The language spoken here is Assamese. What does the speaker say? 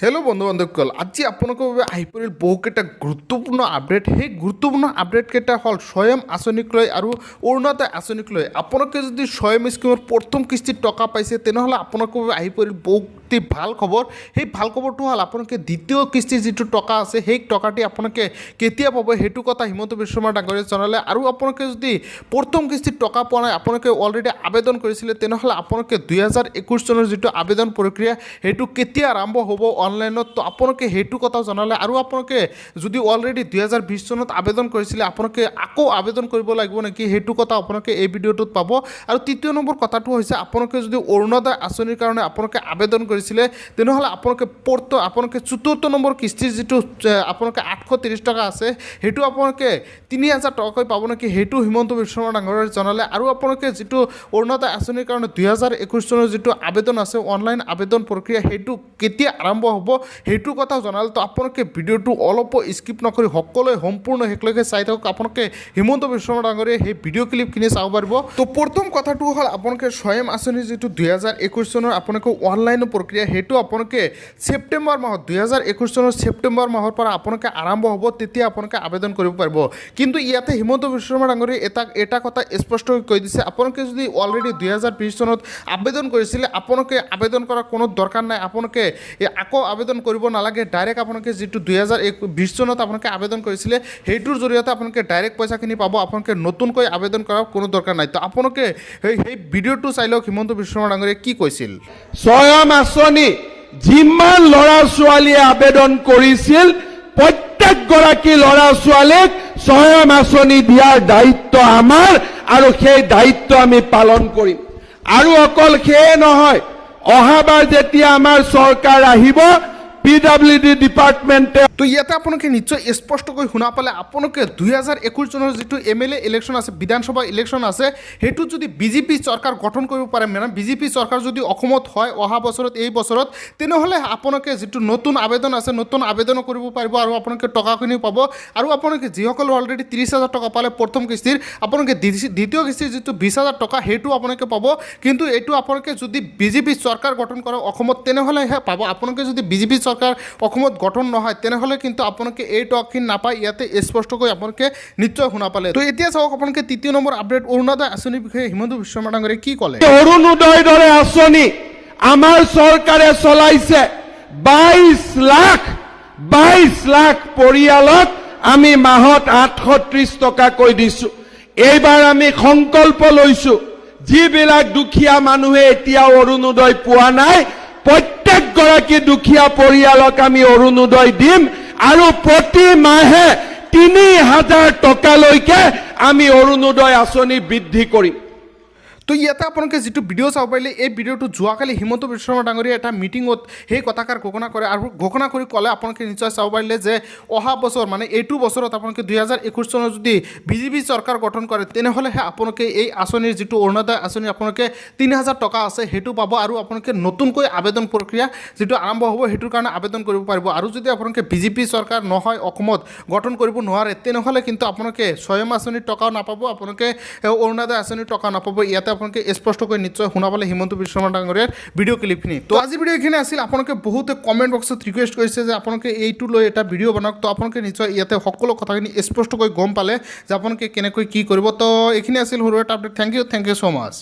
হেল্ল' বন্ধু বান্ধৱসকল, আজি আপোনালোকৰ বাবে আহি পৰিল বহুকেইটা গুৰুত্বপূৰ্ণ আপডেট। সেই গুৰুত্বপূৰ্ণ আপডেটকেইটা হ'ল স্বয়ং আঁচনিক লৈ আৰু অৰুণোদয় আঁচনিক লৈ। আপোনালোকে যদি স্বয়ং স্কীমৰ প্ৰথম কিস্তিত টকা পাইছে তেনেহ'লে আপোনালোকৰ বাবে আহি পৰিল বহুতে ভাল খবৰ। সেই ভাল খবৰটো হ'ল আপোনালোকে দ্বিতীয় কিস্তিৰ যিটো টকা আছে সেই টকাটি আপোনালোকে কেতিয়া পাব সেইটো কথা হিমন্ত বিশ্ব শৰ্মা ডাঙৰীয়াই জনালে। আৰু আপোনালোকে যদি প্ৰথম কিস্তিত টকা পোৱা নাই, আপোনালোকে অলৰেডি আবেদন কৰিছিলে, তেনেহ'লে আপোনালোকে 2021 চনৰ যিটো আবেদন প্ৰক্ৰিয়া সেইটো কেতিয়া আৰম্ভ হ'ব অনলাইনত, তো আপোনালোকে সেইটো কথা জনালে। আৰু আপোনালোকে যদি অলৰেডি 2020 চনত আবেদন কৰিছিলে, আপোনালোকে আকৌ আবেদন কৰিব লাগিব নেকি সেইটো কথা আপোনালোকে এই ভিডিঅ'টোত পাব। আৰু তৃতীয় নম্বৰ কথাটো হৈছে, আপোনালোকে যদি অৰুণোদয় আঁচনিৰ কাৰণে আপোনালোকে আবেদন কৰিছিলে তেনেহ'লে আপোনালোকে চতুৰ্থ নম্বৰ কিস্তিৰ যিটো আপোনালোকে 830 টকা আছে সেইটো আপোনালোকে 3000 টকাকৈ পাব নেকি সেইটো হিমন্ত বিশ্ব শৰ্মা ডাঙৰীয়াই জনালে। আৰু আপোনালোকে যিটো অৰুণোদয় আঁচনিৰ কাৰণে 2021 চনৰ যিটো আবেদন আছে অনলাইন আবেদন প্ৰক্ৰিয়া সেইটো কেতিয়া আৰম্ভ হ'ব সেইটো কথা জনালে। তো আপোনালোকে ভিডিঅ'টো অলপো স্কিপ নকৰি সকলোৱে সম্পূৰ্ণ শেষলৈকে চাই থাকক। আপোনালোকে হিমন্ত বিশ্ব শৰ্মা ডাঙৰীয়াই সেই ভিডিঅ' ক্লিপখিনি চাব পাৰিব। তো প্ৰথম কথাটো হ'ল, আপোনালোকে স্বয়ং আঁচনিৰ যিটো 2021 চনৰ আপোনালোকে অনলাইন প্ৰক্ৰিয়া সেইটো আপোনালোকে ছেপ্টেম্বৰ মাহত 2021 চনৰ ছেপ্টেম্বৰ মাহৰ পৰা আপোনালোকে আৰম্ভ হ'ব, তেতিয়া আপোনালোকে আবেদন কৰিব পাৰিব। কিন্তু ইয়াতে হিমন্ত বিশ্ব শৰ্মা ডাঙৰীয়াই এটা কথা স্পষ্টকৈ কৈ দিছে, আপোনালোকে যদি অলৰেডি 2020 চনত আবেদন কৰিছিলে আপোনালোকে আবেদন কৰাৰ কোনো দৰকাৰ নাই, আপোনালোকে আকৌ আবেদন কৰিব নালাগে। ডাইৰেক্ট আপোনালোকে যিটো 2020 চনত আপোনালোকে আবেদন কৰিছিলে সেইটোৰ জৰিয়তে আপোনালোকে ডাইৰেক্ট পইচাখিনি পাব, আপোনালোকে নতুনকৈ আবেদন কৰাৰ কোনো দৰকাৰ নাই। তো আপোনালোকে সেই ভিডিঅ'টো চাই লওক হিমন্ত বিশ্ব শৰ্মা ডাঙৰীয়াই কি কৈছিল। স্বয়ং আঁচনি যিমান ল'ৰা ছোৱালীয়ে আবেদন কৰিছিল প্ৰত্যেকগৰাকী ল'ৰা ছোৱালীক স্বয়ং আঁচনি দিয়াৰ দায়িত্ব আমাৰ, আৰু সেই দায়িত্ব আমি পালন কৰিম। আৰু অকল সেয়ে নহয়, অহাবাৰ যেতিয়া আমাৰ চৰকাৰ আহিব PWD ডিপাৰ্টমেণ্টে, তো ইয়াতে আপোনালোকে নিশ্চয় স্পষ্টকৈ শুনা পালে, আপোনালোকে 2021 চনৰ যিটো MLA ইলেকশ্যন আছে, বিধানসভা ইলেকশ্যন আছে, সেইটোত যদি বিজেপি চৰকাৰ গঠন কৰিব পাৰে, মানে বিজেপি চৰকাৰ যদি অসমত হয় অহা বছৰত এই বছৰত, তেনেহ'লে আপোনালোকে যিটো নতুন আবেদন আছে নতুন আবেদনো কৰিব পাৰিব আৰু আপোনালোকে টকাখিনি পাব। আৰু আপোনালোকে যিসকলে অলৰেডি 30,000 টকা পালে প্ৰথম কিস্তিৰ, আপোনালোকে দ্বিতীয় কিস্তিৰ যিটো 20,000 টকা সেইটো আপোনালোকে পাব। কিন্তু এইটো আপোনালোকে যদি বিজেপি চৰকাৰ গঠন কৰে অসমত তেনেহ'লেহে পাব। আপোনালোকে যদি বিজেপি চৰকাৰ অসমত গঠন নহয় তেনেহ'লে কিন্তু আপোনালোকে এই টকাখিনি নাপায়। ইয়াতে স্পষ্টকৈ আপোনালোকে নিশ্চয় শুনা পালে। তো এতিয়া চাওক আপোনালোকে তৃতীয় নম্বৰ আপডেট অৰুণোদয় আঁচনিৰ বিষয়ে হিমন্ত বিশ্ব শৰ্মা ডাঙৰীয়াই কি ক'লে। অৰুণোদয় দৰে আঁচনি আমাৰ চৰকাৰে চলাইছে। 22 লাখ পৰিয়ালক আমি মাহত 830 টকাকৈ দিছো। এইবাৰ আমি সংকল্প লৈছো, যিবিলাক দুখীয়া মানুহে এতিয়াও অৰুণোদয় পোৱা নাই প্ৰত্যেকগৰাকী দুখীয়া পৰিয়ালক আমি অৰুণোদয় দিম, আৰু প্ৰতি মাহে 3000 টকালৈকে আমি অৰুণোদয় আঁচনি বৃদ্ধি কৰিম। তো ইয়াতে আপোনালোকে যিটো ভিডিঅ' চাব পাৰিলে, এই ভিডিঅ'টো যোৱাকালি হিমন্ত বিশ্ব শৰ্মা ডাঙৰীয়াই এটা মিটিঙত সেই কথাষাৰ ঘোষণা কৰে। আৰু ঘোষণা কৰি ক'লে আপোনালোকে নিশ্চয় চাব পাৰিলে যে অহা বছৰ মানে এইটো বছৰত আপোনালোকে 2021 চনত যদি বিজেপি চৰকাৰ গঠন কৰে তেনেহ'লেহে আপোনালোকে এই আঁচনিৰ যিটো অৰুণোদয় আঁচনি আপোনালোকে 3000 টকা আছে সেইটো পাব। আৰু আপোনালোকে নতুনকৈ আবেদন প্ৰক্ৰিয়া যিটো আৰম্ভ হ'ব সেইটোৰ কাৰণে আবেদন কৰিব পাৰিব। আৰু যদি আপোনালোকে বিজেপি চৰকাৰ নহয় অসমত গঠন কৰিব নোৱাৰে তেনেহ'লে কিন্তু আপোনালোকে স্বয়ং আঁচনিৰ টকাও নাপাব, আপোনালোকে অৰুণোদয় আঁচনিৰ টকা নাপাব। ইয়াতে আপোনালোকে স্পষ্টকৈ নিশ্চয় শুনা পালে হিমন্ত বিশ্ব শৰ্মা ডাঙৰীয়াৰ ভিডিঅ' ক্লিপখিনি। তো আজি ভিডিঅ' এইখিনি আছিল। আপোনালোকে বহুতে কমেণ্ট বক্সত ৰিকুৱেষ্ট কৰিছে যে আপোনালোকে এইটো লৈ এটা ভিডিঅ' বনাওক। তো আপোনালোকে নিশ্চয় ইয়াতে সকলো কথাখিনি স্পষ্টকৈ গম পালে যে আপোনালোকে কেনেকৈ কি কৰিব। তো এইখিনি আছিল সৰু এটা update. Thank you so' much.